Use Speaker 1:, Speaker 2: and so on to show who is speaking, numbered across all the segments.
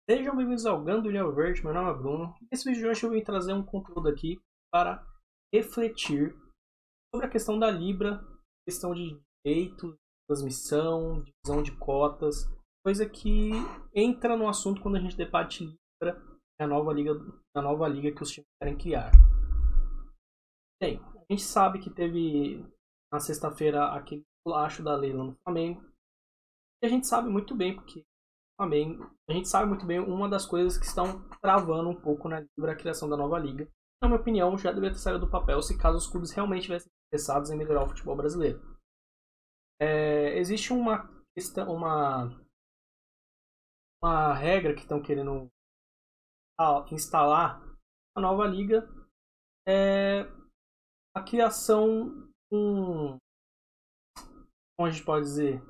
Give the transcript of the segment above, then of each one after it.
Speaker 1: Sejam bem-vindos ao Gandulha Verde, meu nome é Bruno. Nesse vídeo de hoje eu vim trazer um conteúdo aqui para refletir sobre a questão da Libra, questão de direito, transmissão, divisão de cotas, coisa que entra no assunto quando a gente debate Libra e a nova liga que os times querem criar. Bem, a gente sabe que teve na sexta-feira aquele plágio da Leila no Flamengo, e a gente sabe muito bem porque também, a gente sabe muito bem uma das coisas que estão travando um pouco na Libra a criação da nova liga. Na minha opinião, já deveria ter saído do papel se caso os clubes realmente estivessem interessados em melhorar o futebol brasileiro. Existe uma regra que estão querendo instalar na nova liga, é a criação como a gente pode dizer,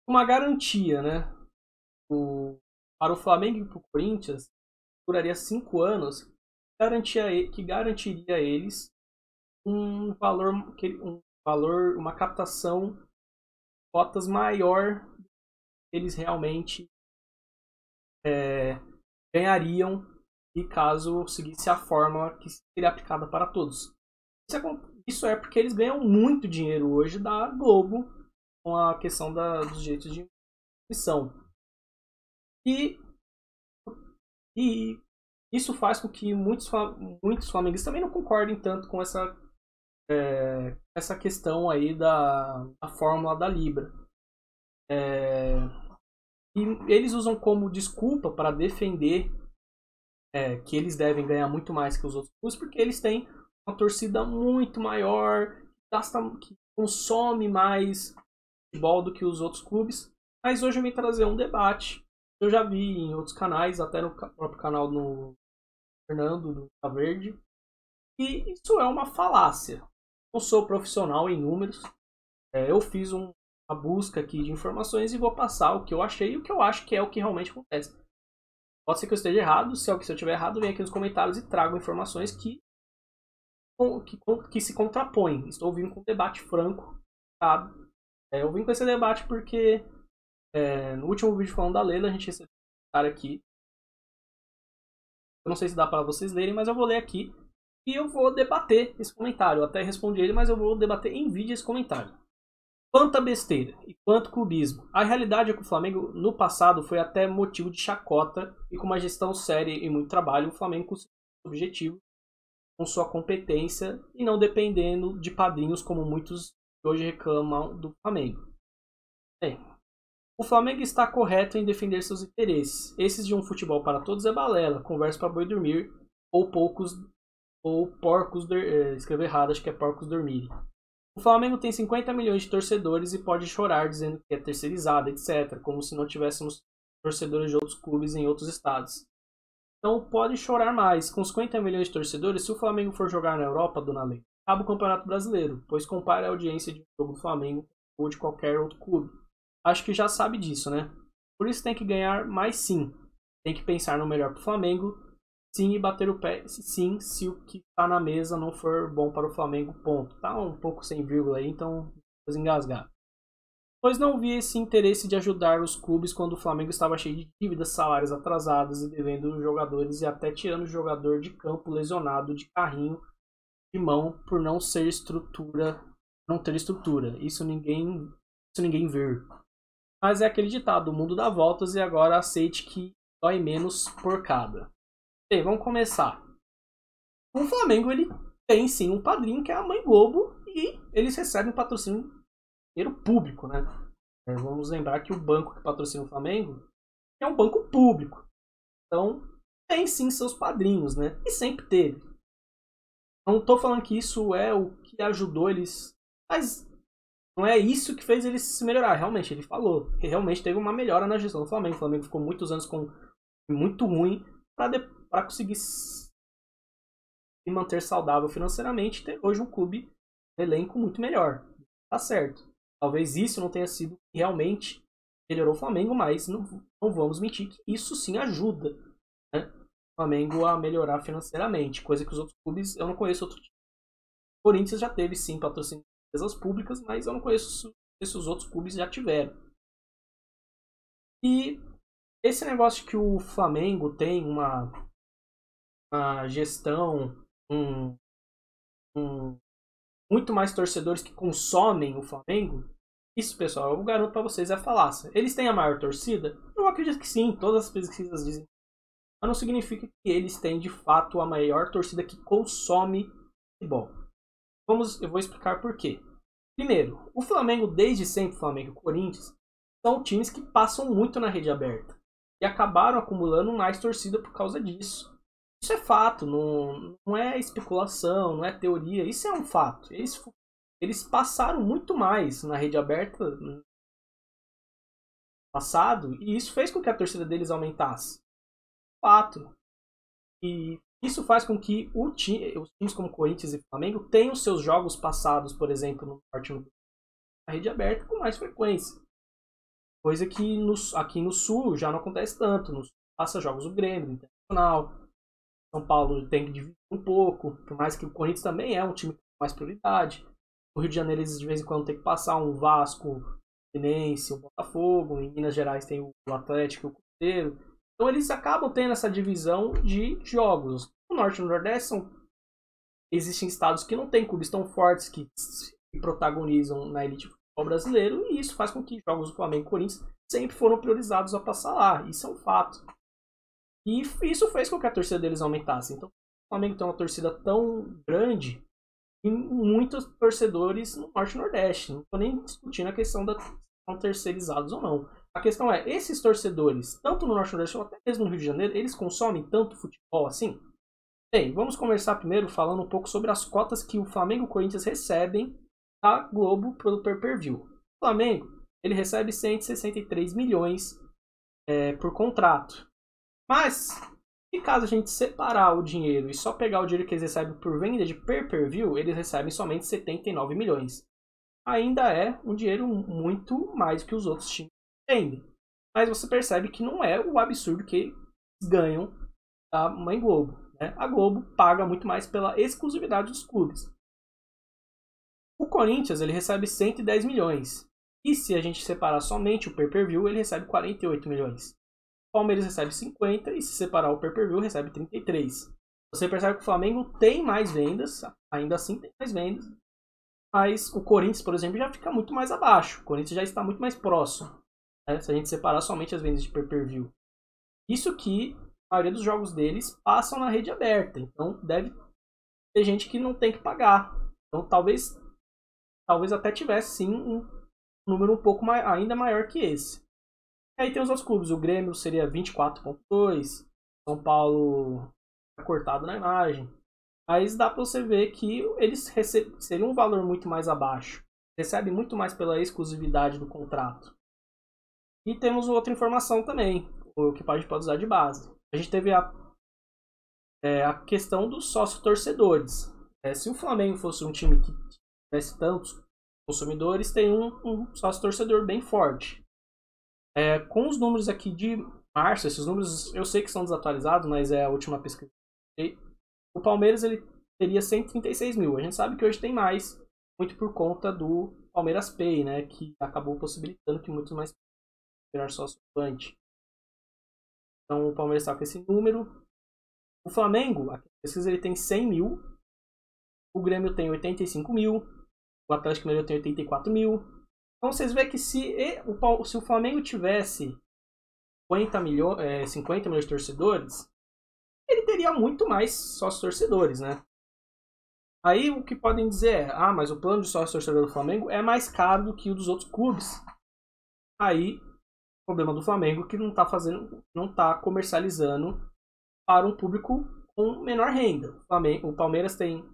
Speaker 1: uma garantia, né? Para o Flamengo e para o Corinthians, duraria 5 anos, que garantiria a eles uma captação de cotas maior que eles realmente ganhariam e caso seguisse a fórmula que seria aplicada para todos. Isso é porque eles ganham muito dinheiro hoje da Globo com a questão dos direitos de emissão. E isso faz com que muitos flamenguistas também não concordem tanto com essa questão aí da fórmula da Libra. E eles usam como desculpa para defender que eles devem ganhar muito mais que os outros clubes, porque eles têm uma torcida muito maior, que consome mais futebol do que os outros clubes. Mas hoje eu vim trazer um debate. Eu já vi em outros canais, até no próprio canal do Fernando, do Tá Verde, e isso é uma falácia. Não sou profissional em números, eu fiz uma busca aqui de informações e vou passar o que eu achei e o que eu acho que é o que realmente acontece. Pode ser que eu esteja errado, se eu estiver errado, vem aqui nos comentários e trago informações que se contrapõem. Estou vindo com um debate franco, tá? Eu vim com esse debate porque no último vídeo falando da Leila, a gente recebeu um cara aqui. Eu não sei se dá para vocês lerem, mas eu vou ler aqui e eu vou debater esse comentário. Eu até respondi ele, mas eu vou debater em vídeo esse comentário. Quanta besteira e quanto clubismo. A realidade é que o Flamengo no passado foi até motivo de chacota e com uma gestão séria e muito trabalho, o Flamengo conseguiu o objetivo com sua competência e não dependendo de padrinhos como muitos hoje reclamam do Flamengo. Bem, o Flamengo está correto em defender seus interesses. Esses de um futebol para todos é balela, conversa para boi dormir ou porcos escrever errado, acho que é porcos dormirem. O Flamengo tem 50 milhões de torcedores e pode chorar dizendo que é terceirizado, etc, como se não tivéssemos torcedores de outros clubes em outros estados. Então pode chorar mais. Com 50 milhões de torcedores, se o Flamengo for jogar na Europa, dona Lei, acaba o Campeonato Brasileiro, pois compara a audiência de um jogo do Flamengo ou de qualquer outro clube. Acho que já sabe disso, né? Por isso tem que ganhar mais sim. Tem que pensar no melhor para o Flamengo, sim, e bater o pé, sim, se o que está na mesa não for bom para o Flamengo, ponto. Tá um pouco sem vírgula aí, então vou engasgar. Pois não vi esse interesse de ajudar os clubes quando o Flamengo estava cheio de dívidas, salários atrasados e devendo jogadores e até tirando o jogador de campo lesionado de carrinho de mão por não ser não ter estrutura. Isso ninguém vê. Mas é aquele ditado, o mundo dá voltas e agora aceite que dói menos porcada. Bem, vamos começar. O Flamengo ele tem sim um padrinho que é a Mãe Globo e eles recebem um patrocínio dinheiro público, né? Vamos lembrar que o banco que patrocina o Flamengo é um banco público. Então, tem sim seus padrinhos, né? E sempre teve. Não estou falando que isso é o que ajudou eles, mas não é isso que fez eles se melhorar. Realmente, ele falou que realmente teve uma melhora na gestão do Flamengo. O Flamengo ficou muitos anos muito ruim para conseguir se manter saudável financeiramente e ter hoje um clube, um elenco muito melhor. Tá certo. Talvez isso não tenha sido realmente melhorou o Flamengo, mas não vamos mentir que isso sim ajuda, né, o Flamengo a melhorar financeiramente, coisa que os outros clubes, eu não conheço outro time. O Corinthians já teve sim patrocínio de empresas públicas, mas eu não conheço se os outros clubes já tiveram. E esse negócio que o Flamengo tem uma gestão, muito mais torcedores que consomem o Flamengo, isso, pessoal, eu garanto para vocês, é falácia. Eles têm a maior torcida? Eu acredito que sim, todas as pesquisas dizem. Mas não significa que eles têm, de fato, a maior torcida que consome futebol. Eu vou explicar por quê. Primeiro, o Flamengo, desde sempre, o Flamengo e o Corinthians, são times que passam muito na rede aberta. E acabaram acumulando mais torcida por causa disso. Isso é fato, não é especulação, não é teoria, isso é um fato. Eles passaram muito mais na rede aberta no passado e isso fez com que a torcida deles aumentasse. Fato. E isso faz com que os times como Corinthians e Flamengo tenham seus jogos passados, por exemplo, no norte na rede aberta com mais frequência. Coisa que aqui no Sul já não acontece tanto. No Sul passa jogos do Grêmio, do Internacional. São Paulo tem que dividir um pouco, por mais que o Corinthians também é um time com mais prioridade. No Rio de Janeiro eles de vez em quando tem que passar um Vasco, um Fluminense, um Botafogo. Em Minas Gerais tem o Atlético e o Cruzeiro. Então eles acabam tendo essa divisão de jogos. No Norte e no Nordeste existem estados que não têm clubes tão fortes que protagonizam na elite do futebol brasileiro. E isso faz com que jogos do Flamengo e Corinthians sempre foram priorizados a passar lá. Isso é um fato. E isso fez com que a torcida deles aumentasse. Então, o Flamengo tem uma torcida tão grande e muitos torcedores no Norte e Nordeste. Não estou nem discutindo a questão de são terceirizados ou não. A questão é, esses torcedores, tanto no Norte e Nordeste ou até mesmo no Rio de Janeiro, eles consomem tanto futebol assim? Bem, vamos conversar primeiro falando um pouco sobre as cotas que o Flamengo e o Corinthians recebem da Globo pelo pay-per-view. O Flamengo, ele recebe 163 milhões por contrato. Mas, se caso a gente separar o dinheiro e só pegar o dinheiro que eles recebem por venda de pay-per-view, eles recebem somente 79 milhões. Ainda é um dinheiro muito mais que os outros times têm. Mas você percebe que não é o absurdo que eles ganham da Mãe Globo. Né? A Globo paga muito mais pela exclusividade dos clubes. O Corinthians ele recebe 110 milhões. E se a gente separar somente o pay-per-view, ele recebe 48 milhões. O Palmeiras recebe 50 e se separar o pay-per-view recebe 33. Você percebe que o Flamengo tem mais vendas, ainda assim tem mais vendas, mas o Corinthians, por exemplo, já fica muito mais abaixo. O Corinthians já está muito mais próximo, né? Se a gente separar somente as vendas de pay-per-view. Isso que a maioria dos jogos deles passam na rede aberta, então deve ter gente que não tem que pagar. Então talvez até tivesse sim um número um pouco ainda maior que esse. Aí tem os outros clubes, o Grêmio seria 24,2, São Paulo cortado na imagem. Mas dá para você ver que eles seriam um valor muito mais abaixo. Recebem muito mais pela exclusividade do contrato. E temos outra informação também, o que a gente pode usar de base. A gente teve a questão dos sócios torcedores. Se o Flamengo fosse um time que tivesse tantos consumidores, tem um sócio torcedor bem forte. Com os números aqui de março, esses números eu sei que são desatualizados, mas é a última pesquisa. O Palmeiras ele teria 136 mil. A gente sabe que hoje tem mais, muito por conta do Palmeiras Pay, né, que acabou possibilitando que muitos mais virar sócio atuante. Então o Palmeiras está com esse número. O Flamengo, a pesquisa ele tem 100 mil. O Grêmio tem 85 mil. O Atlético Mineiro tem 84 mil. Então vocês veem que se o Flamengo tivesse 50 milhões de torcedores, ele teria muito mais sócios torcedores, né? Aí o que podem dizer é, mas o plano de sócio torcedor do Flamengo é mais caro do que o dos outros clubes. Aí, o problema do Flamengo é que não está comercializando para um público com menor renda. O Palmeiras tem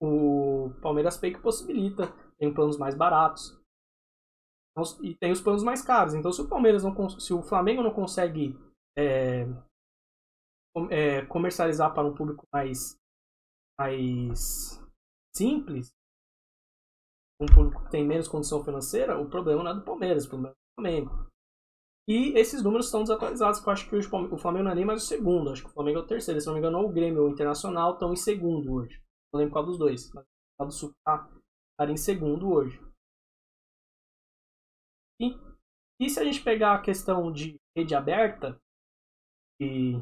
Speaker 1: o Palmeiras Pay que possibilita, tem planos mais baratos. E tem os planos mais caros. Então, se o Flamengo não consegue comercializar para um público mais simples, um público que tem menos condição financeira, o problema não é do Palmeiras, o problema é do Flamengo. E esses números estão desatualizados, porque eu acho que hoje o Flamengo não é nem mais o segundo, acho que o Flamengo é o terceiro. Se não me engano, o Grêmio ou o Internacional estão em segundo hoje. Não lembro qual dos dois, mas o do Sul está em segundo hoje. E se a gente pegar a questão de rede aberta, de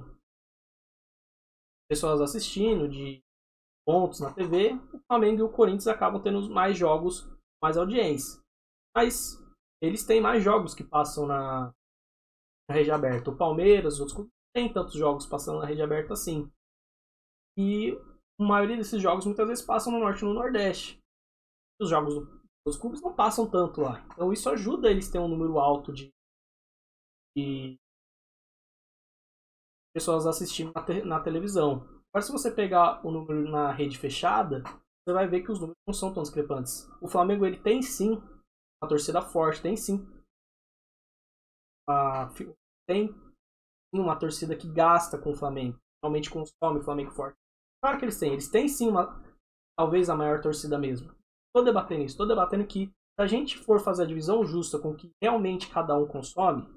Speaker 1: pessoas assistindo, de pontos na TV, o Flamengo e o Corinthians acabam tendo mais jogos, mais audiência. Mas eles têm mais jogos que passam na rede aberta. O Palmeiras, os outros clubes, não tem tantos jogos passando na rede aberta assim. E a maioria desses jogos muitas vezes passam no Norte e no Nordeste. Os jogos dos clubes não passam tanto lá. Então isso ajuda eles a ter um número alto de pessoas assistindo na televisão. Agora, se você pegar o número na rede fechada, você vai ver que os números não são tão discrepantes. O Flamengo ele tem sim uma torcida forte, tem sim uma torcida que gasta com o Flamengo, realmente consome o Flamengo forte. Claro que eles têm sim talvez a maior torcida mesmo. Estou debatendo isso, estou debatendo que se a gente for fazer a divisão justa com o que realmente cada um consome,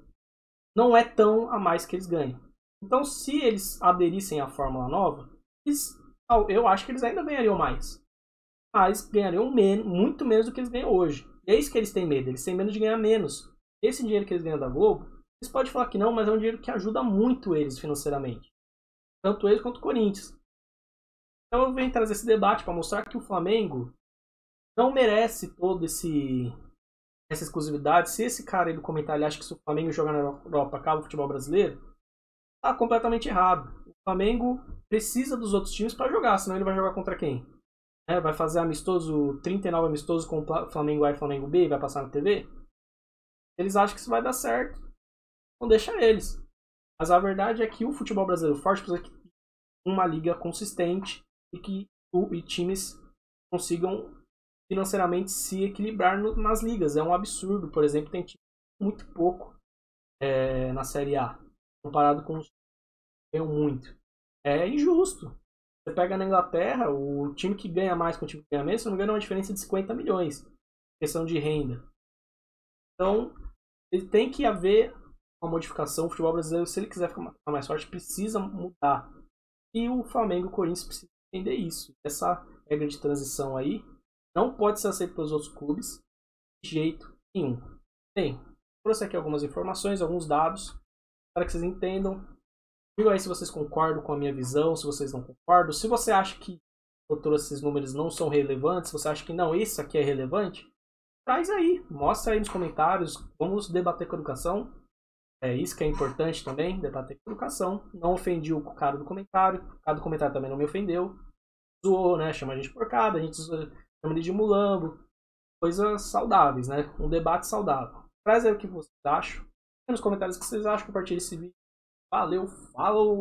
Speaker 1: não é tão a mais que eles ganham. Então, se eles aderissem à Fórmula Nova, eu acho que eles ainda ganhariam mais. Mas ganhariam muito menos do que eles ganham hoje. E é isso que eles têm medo. Eles têm medo de ganhar menos. Esse dinheiro que eles ganham da Globo, eles podem falar que não, mas é um dinheiro que ajuda muito eles financeiramente. Tanto eles quanto o Corinthians. Então eu venho trazer esse debate para mostrar que o Flamengo não merece toda essa exclusividade. Se esse cara aí do comentário acha que se o Flamengo jogar na Europa acaba o futebol brasileiro, tá completamente errado. O Flamengo precisa dos outros times para jogar, senão ele vai jogar contra quem? Vai fazer amistoso, 39 amistosos com o Flamengo A e Flamengo B e vai passar na TV? Eles acham que isso vai dar certo, então deixa eles. Mas a verdade é que o futebol brasileiro forte precisa de uma liga consistente e que times consigam financeiramente se equilibrar nas ligas. É um absurdo, por exemplo, tem time muito pouco na Série A, comparado com os que ganham muito. É injusto. Você pega na Inglaterra, o time que ganha mais com o time que ganha menos, se não me engano, é uma diferença de 50 milhões. Questão de renda. Então, ele tem que haver uma modificação. O futebol brasileiro, se ele quiser ficar mais forte, precisa mudar. E o Flamengo e o Corinthians precisam entender isso. Essa regra de transição aí não pode ser aceita pelos outros clubes de jeito nenhum. Bem, trouxe aqui algumas informações, alguns dados, para que vocês entendam. Diga aí se vocês concordam com a minha visão, se vocês não concordam. Se você acha que eu trouxe esses números não são relevantes, se você acha que não, isso aqui é relevante, traz aí, mostra aí nos comentários. Vamos debater com a educação. É isso que é importante também, debater com a educação. Não ofendi o cara do comentário, o cara do comentário também não me ofendeu. Zoou, né? Chama a gente de porcada, a gente chama ele de mulambo. Coisas saudáveis, né? Um debate saudável. Traz aí o que vocês acham. Nos comentários o que vocês acham, compartilhe esse vídeo. Valeu, falou!